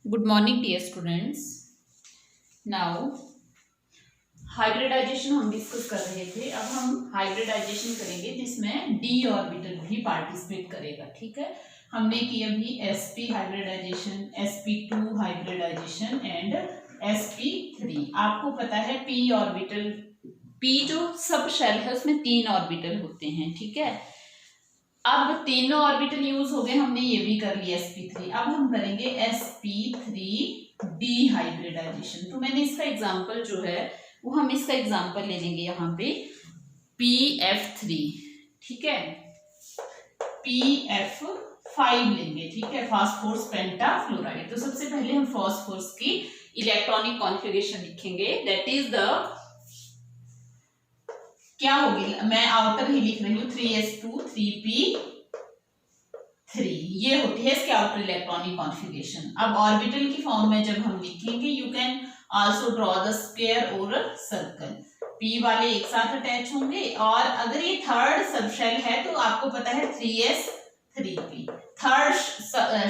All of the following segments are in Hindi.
Good morning dear students. Now hybridization हम डिस्कस कर रहे थे। अब हम हाइब्रिडाइजेशन करेंगे जिसमें डी ऑर्बिटल भी पार्टिसिपेट करेगा। ठीक है, हमने की अभी sp hybridisation, sp2 hybridization and sp3। आपको पता है p ऑर्बिटल, p जो सब शेल है उसमें 3 ऑर्बिटल होते हैं। ठीक है, अब तीनों ऑर्बिटल यूज हो गए, हमने ये भी कर लिया sp3। अब हम करेंगे sp3 डी हाइब्रिडाइजेशन। तो मैंने इसका एग्जांपल जो है वो हम इसका एग्जांपल ले लेंगे यहाँ पे pf3। ठीक है, pf5 लेंगे। ठीक है, फास्फोरस पेंटाफ्लोराइड। तो सबसे पहले हम फास्फोरस की इलेक्ट्रॉनिक कॉन्फ़िगरेशन लिखेंगे। दैट इज द क्या होगी, मैं आउटर ही लिख रही हूँ 3s2 3p3। ये होती है इसके आउटर इलेक्ट्रॉनिक कॉन्फ़िगरेशन। अब ऑर्बिटल की फॉर्म में जब हम लिखेंगे, you can also draw the square और सर्कल। p वाले एक साथ अटैच होंगे, और अगर ये थर्ड सब शेल है तो आपको पता है 3s 3p। थर्ड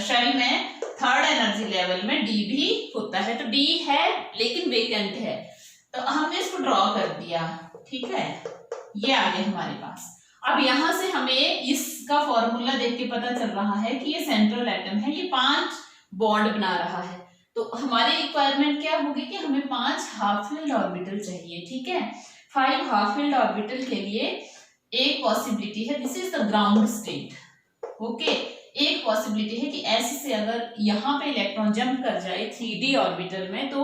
शेल में थर्ड एनर्जी लेवल में d भी होता है, तो d है लेकिन वेकेंट है, तो हमने इसको ड्रॉ कर दिया। ठीक है, ये आ गया हमारे पास। अब यहां से हमें इसका फॉर्मूला देख के पता चल रहा है कि ये सेंट्रल एटम है, ये 5 बॉन्ड बना रहा है। तो हमारी रिक्वायरमेंट क्या होगी कि हमें 5 हाफ फिल्ड ऑर्बिटल चाहिए। ठीक है, 5 हाफ फिल्ड ऑर्बिटल के लिए एक पॉसिबिलिटी है, this is the ground state. Okay, एक पॉसिबिलिटी है कि ऐसे से अगर यहाँ पे इलेक्ट्रॉन जंप कर जाए 3d ऑर्बिटल में, तो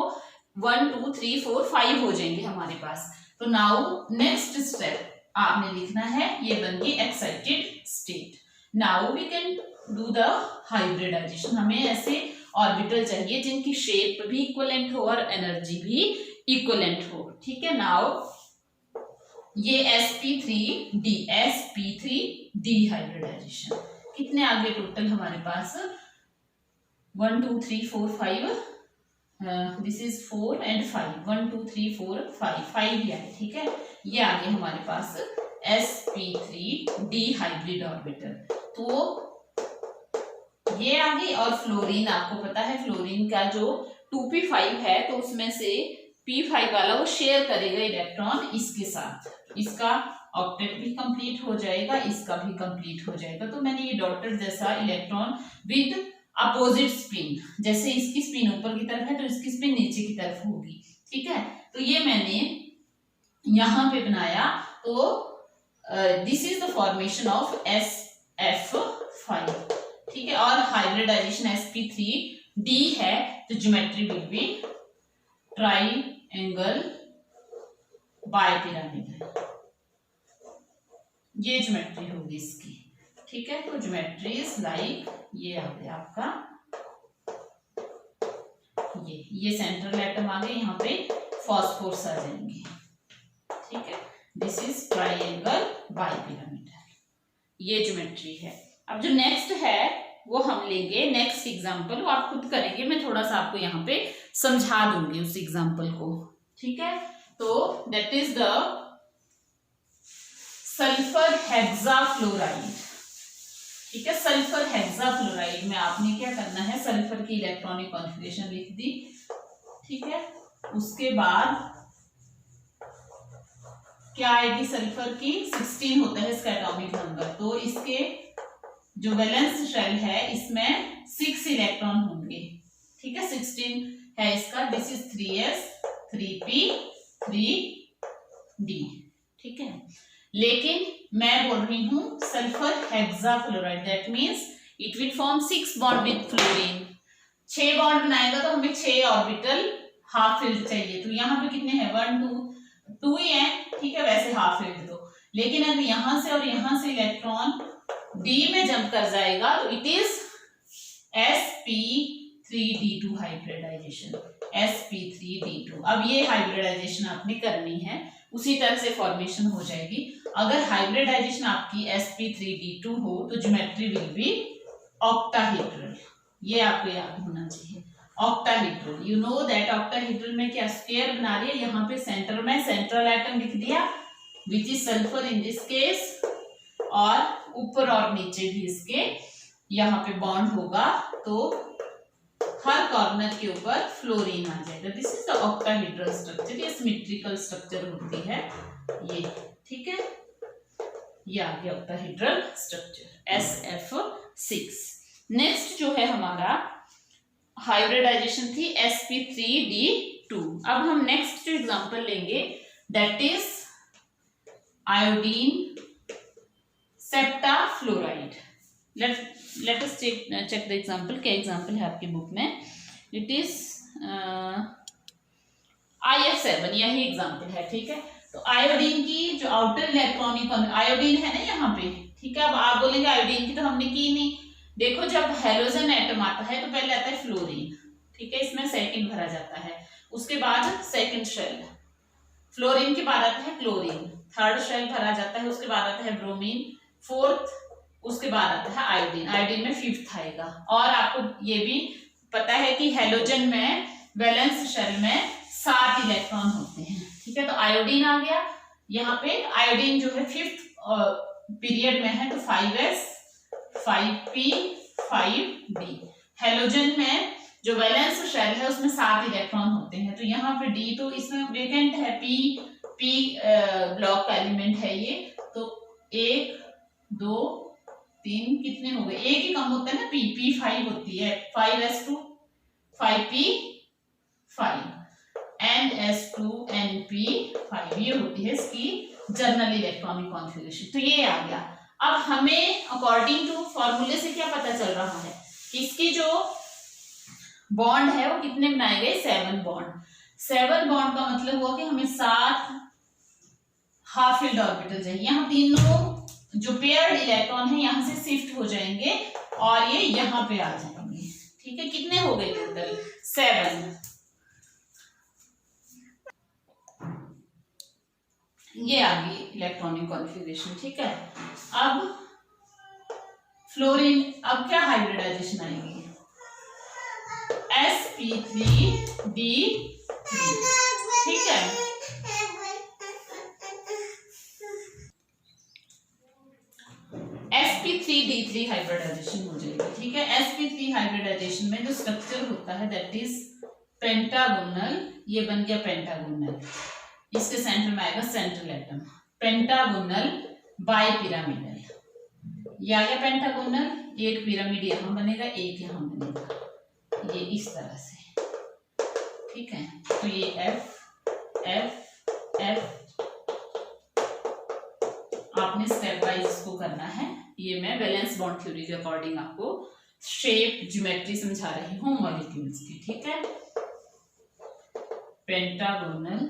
1 2 3 4 5 हो जाएंगे हमारे पास। तो नाउ नेक्स्ट स्टेप आपने लिखना है, ये बन गई excited state. Now we can do the hybridization. हमें ऐसे ऑर्बिटल चाहिए जिनकी शेप भी इक्विवेलेंट हो और एनर्जी भी इक्विवेलेंट हो। ठीक है, नाउ ये sp3d हाइब्रिडाइजेशन। कितने आ गए टोटल हमारे पास, 1 2 3 4 5, दिस इज 4 एंड 5, 1 2 3 4 5 ही है। ठीक है, ये आ गए हमारे पास sp3d हाइब्रिड ऑर्बिटल। तो ये आ गई, और फ्लोरीन आपको पता है फ्लोरीन का जो 2p5 है, तो उसमें से p5 वाला वो शेयर करेगा इलेक्ट्रॉन इसके साथ, इसका ऑक्टेट भी कंप्लीट हो जाएगा, इसका भी कंप्लीट हो जाएगा। तो मैंने ये डॉटेड जैसा इलेक्ट्रॉन विद अपोजिट स्पिन, जैसे इसकी स्पिन ऊपर की तरफ है तो इसकी स्पिन नीचे की तरफ होगी। ठीक है, तो ये मैंने यहां पे बनाया। तो this is the formation of sf5। ठीक है, और हाइब्रिडाइजेशन sp3d है, तो geometry will be triangle bipyramidal, ये ज्योमेट्री होगी इसकी। ठीक है, तो ज्योमेट्री इज लाइक, ये आ गया आपका, ये सेंट्रल एटम आ गए, यहाँ पे फॉस्फोरस आ जाएंगे। ठीक है, दिस इज ट्राइएंगल बाइपिरामिडल, ये ज्योमेट्री है। अब जो नेक्स्ट है वो हम लेंगे, नेक्स्ट एग्जांपल वो आप खुद करेंगे, मैं थोड़ा सा आपको यहाँ पे समझा दूंगी उस एग्जांपल को। ठीक है, तो that is the sulphur hexafluoride. ठीक है, सल्फर हेक्साफ्लोराइड में आपने क्या करना है, सल्फर की इलेक्ट्रॉनिक कॉन्फ़िगरेशन लिख दी। ठीक है, उसके बाद क्या आएगी, सल्फर की 16 होता है इसका एटॉमिक नंबर, तो इसके जो वैलेंस शेल है इसमें 6 इलेक्ट्रॉन होंगे। ठीक है, 16 है इसका, this is 3s 3p 3d। ठीक है, लेकिन मैं बोल रही हूं sulphur hexafluoride, that means it will form 6 bond with fluorine. 6 bond बनाएगा तो हमें 6 ऑर्बिटल हाफ फिल्ड चाहिए। तो यहाँ पे कितने हैं, 1 2 ही है। ठीक है, वैसे हाफ फिल्ड दो, लेकिन अगर यहां से और यहां से इलेक्ट्रॉन d में जंप कर जाएगा तो it is sp3d2 hybridisation, sp3d2। अब ये हाइब्रिडाइजेशन आपने करनी है, उसी तरह से फॉर्मेशन हो जाएगी। अगर हाइब्रिडाइजेशन आपकी sp3d2 हो तो ज्योमेट्री विल बी ऑक्टाहेड्रल, ये आपको याद होना चाहिए, octahedral. You know that octahedral में क्या स्क्वायर बना रही है, यहाँ पे सेंटर में सेंट्रल एटम लिख दिया which is sulphur in this case, और ऊपर और नीचे भी इसके यहाँ पे बॉन्ड होगा, तो हर कॉर्नर के ऊपर फ्लोरीन आ जाएगा। This is the octahedral structure, ये सिमेट्रिकल स्ट्रक्चर होती है ये, ठीक है। ये आ गया ऑक्टाहेड्रल स्ट्रक्चर SF6। नेक्स्ट जो है हमारा हाइब्रिडाइजेशन थी sp3d2। अब हम नेक्स्ट जो एग्जांपल लेंगे that is iodine heptafluoride. Let us check the example. क्या एग्जांपल है आपकी बुक में? इट इज IF7, यही एग्जांपल है, ठीक है। तो आयोडीन की जो आउटर इलेक्ट्रॉनिक आयोडीन है ना यहाँ पे, ठीक है। अब आप बोलेंगे आयोडीन की तो हमने की नहीं। देखो जब हेलोजन एटम आता है तो पहले आता है फ्लोरीन, ठीक है, इसमें सेकंड भरा जाता है, उसके बाद सेकंड शेल, फ्लोरीन के बाद आता है क्लोरीन, थर्ड शेल भरा जाता है, उसके बाद आता है ब्रोमीन, फोर्थ, उसके बाद आता है आयोडीन, आयोडीन में फिफ्थ आएगा। और आपको ये भी पता है कि हेलोजन में वैलेंस शेल में 7 इलेक्ट्रॉन होते हैं, ठीक है। तो आयोडीन आ गया यहाँ पे। आयोडीन जो है फिफ्थ पीरियड में है, तो 5s 5p 5d। हेलोजन में जो वैलेंस शेल है उसमें 7 इलेक्ट्रॉन होते हैं, तो यहाँ पे d, तो इसमें वेकेंट है, p ब्लॉक का एलिमेंट है ये, तो 1 2 3 कितने हो गए, एक ही कम होता है ना, p 5 होती है, 5s2 5p 5 ns2 np 5, ये होती है इसकी जर्नल इलेक्ट्रॉनिक कॉन्फ़िगरेशन। तो ये आ गया। अब हमें अकॉर्डिंग टू फॉर्मूले से क्या पता चल रहा है, इसकी जो बॉन्ड है वो कितने बनाए गए, 7 बॉन्ड। 7 बॉन्ड का मतलब हुआ कि हमें 7 हाफ फिल्ड ऑर्बिटल चाहिए। यहाँ तीनों जो पेयर्ड इलेक्ट्रॉन है यहाँ से शिफ्ट हो जाएंगे और ये यहाँ पे आ जाएंगे, ठीक है। कितने हो गए टोटल, 7। ये आ गई इलेक्ट्रॉनिक कॉन्फ़िगरेशन, ठीक है। अब फ्लोरीन, अब क्या हाइब्रिडाइजेशन आएगी, sp3d3, ठीक है। sp3d3 हाइब्रिडाइजेशन हो जाएगा, ठीक है। sp3 हाइब्रिडाइजेशन में जो स्ट्रक्चर होता है दैट इज पेंटागोनल, ये बन गया पेंटागोनल, इसके सेंटर में आएगा सेंट्रल एटम, पेंटागोनल बाइपिरामिडल, ये आ गया पेंटागोनल। एक पिरामिड यहाँ बनेगा, एक यहाँ बनेगा, ये इस तरह से, ठीक है। तो ये F F F आपने स्टेप वाइज इसको करना है। ये मैं वैलेंस बॉन्ड थ्योरी के अकॉर्डिंग आपको शेप ज्योमेट्री समझा रही हूँ मॉलिक्यूल्स की, ठीक है। Pentagonal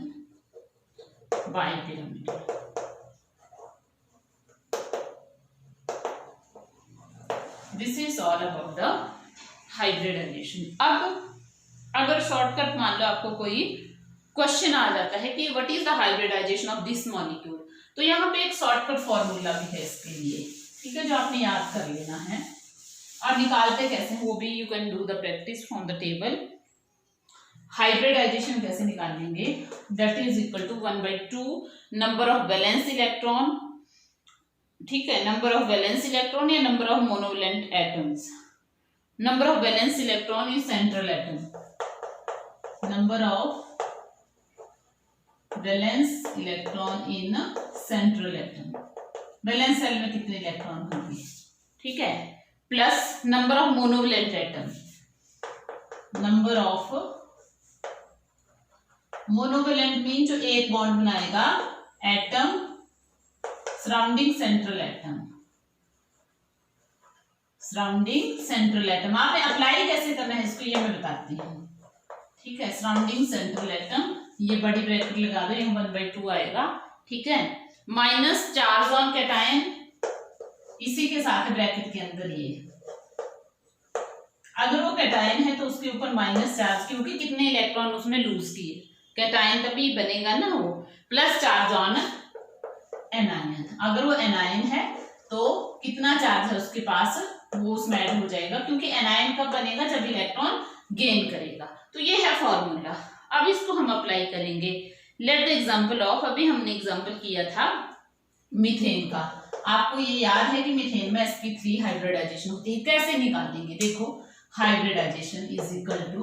bipyramidal, this is all about the hybridization. अब अगर शॉर्टकट मान लो आपको कोई क्वेश्चन आ जाता है कि what is the hybridization of this molecule, तो यहाँ पे एक शॉर्टकट फॉर्मूला भी है इसके लिए, ठीक है, जो आपने याद कर लेना है। और निकालते कैसे हैं वो भी you can do the practice from the table. Hybridization कैसे निकालेंगे, that is equal to 1/2 number of valence electron, ठीक है, नंबर ऑफ वैलेंस इलेक्ट्रॉन या number of monovalent atoms. Number of valence electron in central atom, number of valence electron in central atom, valence shell में कितने इलेक्ट्रॉन होंगे, ठीक है, plus number of monovalent atom, number of monovalent mean जो एक बॉन्ड बनाएगा atom surrounding central atom, surrounding central atom. आपने अप्लाई कैसे करना है इसको ये मैं बताती हूँ, ठीक है। सराउंडिंग सेंट्रल एटम, ये बड़ी ब्रैकेट लगा दो, यहाँ 1/2 आएगा, ठीक है, माइनस चार्ज ऑन कैटायन इसी के साथ ब्रैकेट के अंदर, ये अगर वो कैटायन है तो उसके ऊपर माइनस चार्ज, क्योंकि कितने इलेक्ट्रॉन उसने लूज किए, कैटायन तभी बनेगा ना वो, प्लस चार्ज ऑन एनायन, अगर वो एनायन है तो कितना चार्ज है उसके पास वो उसमें ऐड हो जाएगा, क्योंकि एनायन कब बनेगा, जब इलेक्ट्रॉन गेन करेगा। तो ये है फॉर्मूला। अब इसको हम अप्लाई करेंगे। लेट द एग्जांपल ऑफ, अभी हमने एग्जांपल किया था मीथेन का, आपको ये याद है कि मीथेन में sp3 हाइब्रिडाइजेशन होती है, कैसे निकालेंगे। देखो hybridization is equal to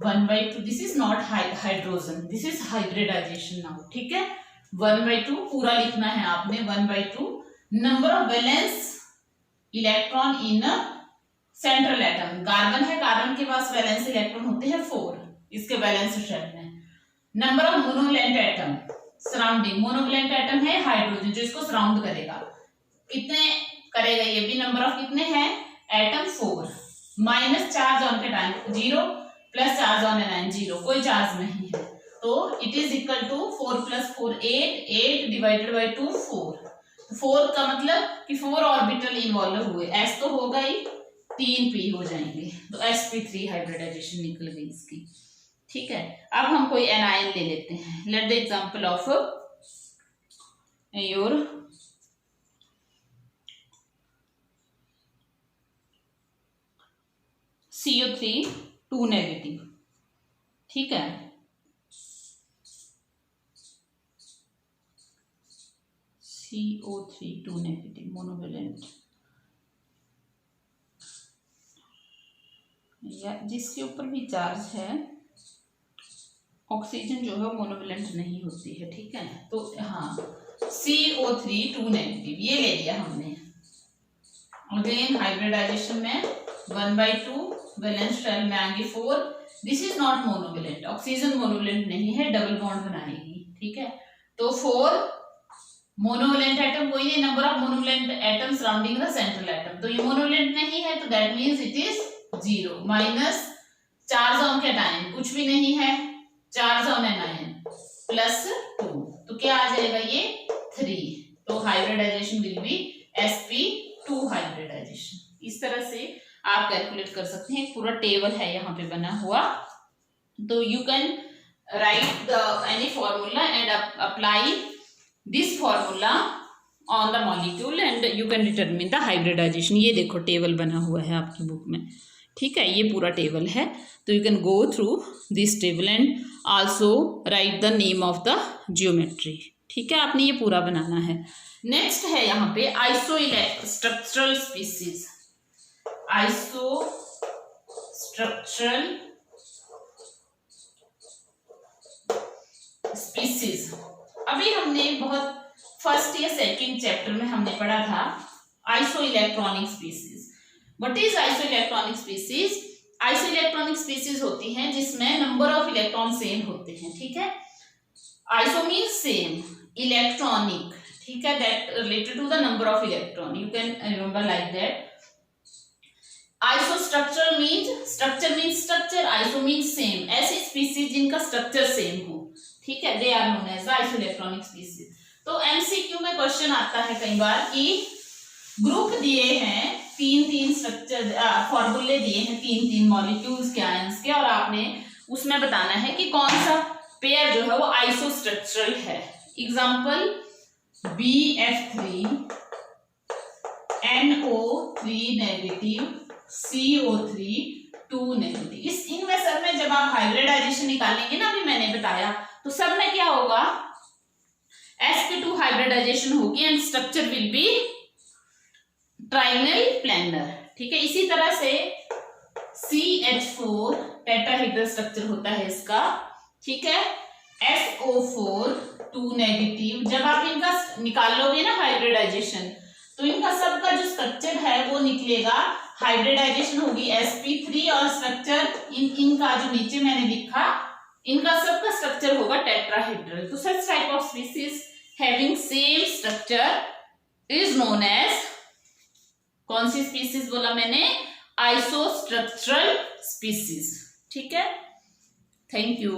1/2, this is not hydrogen, this is hybridization now, ठीक है। 1/2 पूरा लिखना है आपने, 1/2 number of valence electron in central atom, carbon है, कार्बन के पास वैलेंस इलेक्ट्रॉन होते हैं 4 इसके वैलेंस शेल में। Number of monovalent atom surrounding, monovalent atom है हाइड्रोजन जो इसको सराउंड करेगा, कितने करेगा ये भी, नंबर ऑफ कितने हैं एटम 4, माइनस चार्ज ऑन के time 0 plus charge on N 0, कोई चार्ज नहीं है, तो it is equal to 4 + 4 8 divided by 2 4, 4 का मतलब कि 4 ऑर्बिटल इन्वॉल्व हुए, s तो होगा ही, 3 p हो जाएंगे, तो sp3 हाइब्रिडाइजेशन निकल गई इसकी, ठीक है। अब हम कोई एनायन ले लेते हैं, let the example of your CO3 2 negative, ठीक है, CO3 2 नेगेटिव मोनोवैलेंट, या जिसके ऊपर भी चार्ज है, ऑक्सीजन जो है मोनोवैलेंट नहीं होती है, ठीक है, तो हाँ CO3 2 नेगेटिव ये ले लिया हमने। अगेन हाइब्रिडाइजेशन में 1/2 वैलेंस शेल में आएंगे 4, this is not monovalent, oxygen monovalent नहीं है, डबल बॉन्ड बनाएगी, ठीक है, तो 4 मोनोवैलेंट एटम कोई नहीं, number of monovalent atom surrounding the central atom, तो ये मोनोवैलेंट नहीं है, तो that means it is 0, minus charge on के टाइम कुछ भी नहीं है, charge on an ion plus 2, तो क्या आ जाएगा ये 3, तो hybridisation will be sp2 hybridisation. इस तरह से आप कैलकुलेट कर सकते हैं, पूरा टेबल है यहाँ पे बना हुआ, तो you can write the any formula and apply this formula on the molecule and you can determine the hybridization. ये देखो टेबल बना हुआ है आपकी बुक में, ठीक है, ये पूरा टेबल है, तो you can go through this table and also right the name of the geometry, ठीक है, आपने ये पूरा बनाना है। नेक्स्ट है यहाँ पे आइसोस्ट्रक्चरल स्पीसीज, आइसोस्ट्रक्चरल स्पीसीज, अभी हमने बहुत फर्स्ट या सेकंड चैप्टर में हमने पढ़ा था iso electronic species. What is iso electronic species? Iso electronic species होती हैं जिसमें नंबर ऑफ इलेक्ट्रॉन सेम होते हैं, ठीक है, आइसो मीन्स सेम, इलेक्ट्रॉनिक, ठीक है, that related to the number of electron, you can remember like that. Isostructural means structure, iso means same, ऐसी स्पीसीज जिनका स्ट्रक्चर सेम हो, ठीक है, they are known as iso electronic species. तो एमसीक्यू में क्वेश्चन आता है कई बार कि ग्रुप दिए हैं 3 स्ट्रक्चर, फॉर्मूले दिए हैं 3 मॉलिक्यूल्स के, आयंस के, और आपने उसमें बताना है कि कौन सा पेयर जो है वो आइसोस्ट्रक्चरल है। Example BF3 NO3 negative CO3 2 negative, इनमें सब में जब आप हाइब्रिडाइजेशन निकालेंगे ना, अभी मैंने बताया, तो सब में क्या होगा, sp2 हाइब्रिडाइजेशन होगी and structure will be trigonal planar, ठीक है। इसी तरह से CH4 टेट्राहेड्रल स्ट्रक्चर होता है इसका, ठीक है, SO4 2 नेगेटिव, जब आप इनका निकालोगे ना हाइब्रिडाइजेशन, तो इनका सबका जो स्ट्रक्चर है वो निकलेगा, हाइब्रिडाइजेशन होगी sp3 और स्ट्रक्चर इनका जो नीचे मैंने लिखा, इनका सबका स्ट्रक्चर होगा टेट्राहेड्रल। तो such type of species having same structure is known as, कौन सी स्पीसीज बोला मैंने, आइसोस्ट्रक्चरल स्पीसीज, ठीक है। Thank you.